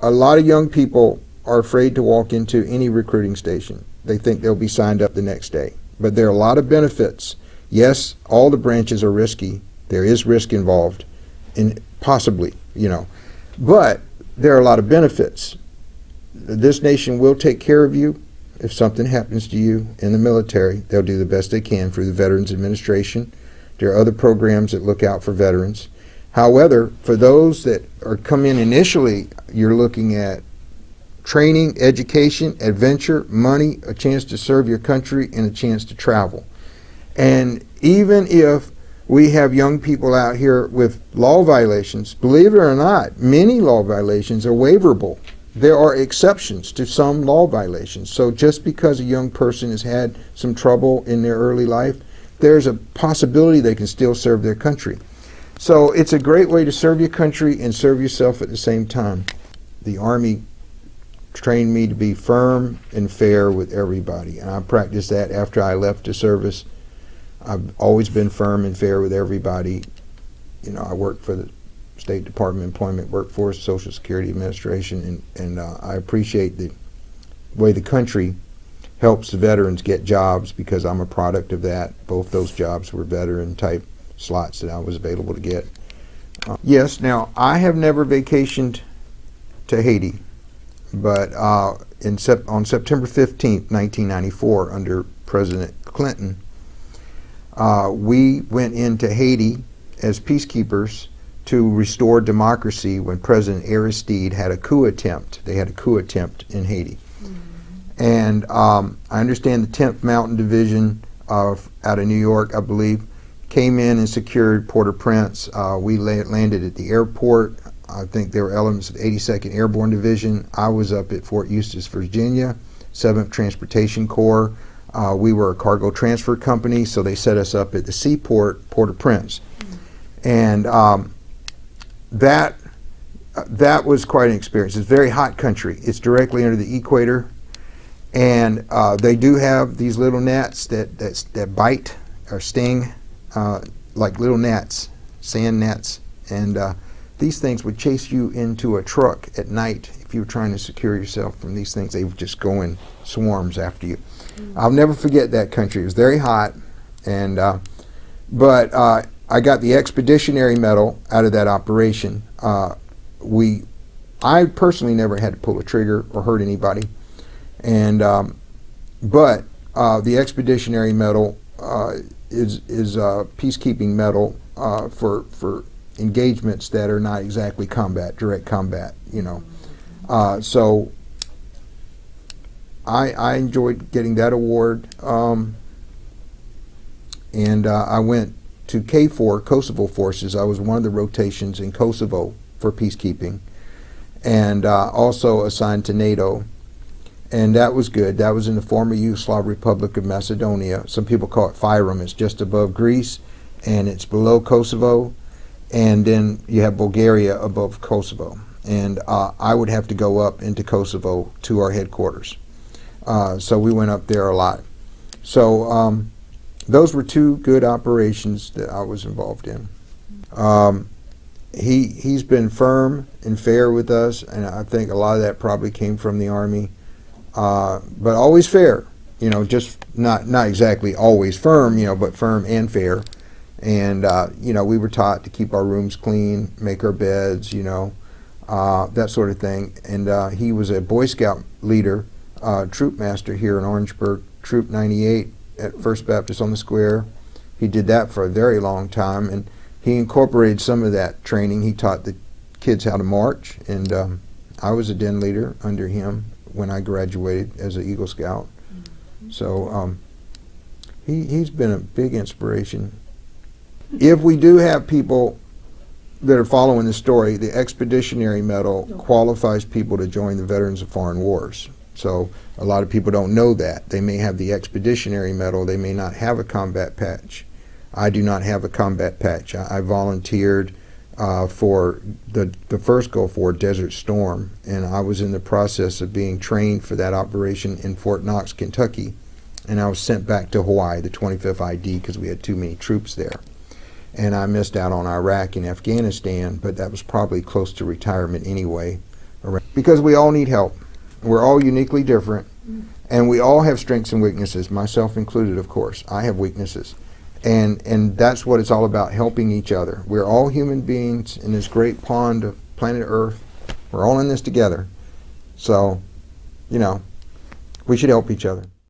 a lot of young people are afraid to walk into any recruiting station. They think they'll be signed up the next day. But there are a lot of benefits. Yes, all the branches are risky. There is risk involved, in possibly, but there are a lot of benefits. This nation will take care of you if something happens to you in the military. They'll do the best they can through the Veterans Administration. There are other programs that look out for veterans. However, for those that come in initially, you're looking at training, education, adventure, money, a chance to serve your country, and a chance to travel. And even if we have young people out here with law violations, believe it or not, many law violations are waiverable. There are exceptions to some law violations. So just because a young person has had some trouble in their early life, there's a possibility they can still serve their country. So it's a great way to serve your country and serve yourself at the same time. The Army trained me to be firm and fair with everybody, and I practiced that after I left the service. I've always been firm and fair with everybody. I worked for the State Department of Employment, Workforce, Social Security Administration, and I appreciate the way the country helps the veterans get jobs, because I'm a product of that. Both those jobs were veteran type slots that I was available to get. Yes, now I have never vacationed to Haiti, but on September 15th, 1994, under President Clinton, we went into Haiti as peacekeepers to restore democracy when President Aristide had a coup attempt. They had a coup attempt in Haiti. And I understand the 10th Mountain Division out of New York, I believe, came in and secured Port-au-Prince. We landed at the airport. I think there were elements of 82nd Airborne Division. I was up at Fort Eustis, Virginia, 7th Transportation Corps. We were a cargo transfer company, so they set us up at the seaport, Port-au-Prince. And that was quite an experience. It's a very hot country. It's directly under the equator. And they do have these little gnats that bite or sting, like little gnats, sand gnats. And these things would chase you into a truck at night if you were trying to secure yourself from these things. They would just go in swarms after you. I'll never forget that country. It was very hot. And but I got the Expeditionary Medal out of that operation. I personally never had to pull a trigger or hurt anybody. And but the Expeditionary Medal is a peacekeeping medal for engagements that are not exactly direct combat, so I enjoyed getting that award, and I went to KFOR, Kosovo Forces. I was one of the rotations in Kosovo for peacekeeping, and also assigned to NATO. And that was good. That was in the former Yugoslav Republic of Macedonia. Some people call it Fyrom. It's just above Greece, and it's below Kosovo. And then you have Bulgaria above Kosovo. And I would have to go up into Kosovo to our headquarters. So we went up there a lot. So those were two good operations that I was involved in. He's been firm and fair with us, and I think a lot of that probably came from the Army. But always fair, just not exactly always firm, but firm and fair. And, we were taught to keep our rooms clean, make our beds, that sort of thing. And he was a Boy Scout leader, troop master here in Orangeburg, Troop 98 at First Baptist on the Square. He did that for a very long time, and he incorporated some of that training. He taught the kids how to march, and I was a den leader under him when I graduated as an Eagle Scout. So he's been a big inspiration. If we do have people that are following the story, the Expeditionary Medal qualifies people to join the Veterans of Foreign Wars. So a lot of people don't know that. They may have the Expeditionary Medal, they may not have a combat patch. I do not have a combat patch. I volunteered for the first Gulf War, Desert Storm, and I was in the process of being trained for that operation in Fort Knox, Kentucky, and I was sent back to Hawaii, the 25th ID, because we had too many troops there. And I missed out on Iraq and Afghanistan, but that was probably close to retirement anyway. Because we all need help. We're all uniquely different, and we all have strengths and weaknesses, myself included, of course. I have weaknesses. And that's what it's all about, helping each other. We're all human beings in this great pond of planet Earth. We're all in this together. So, we should help each other.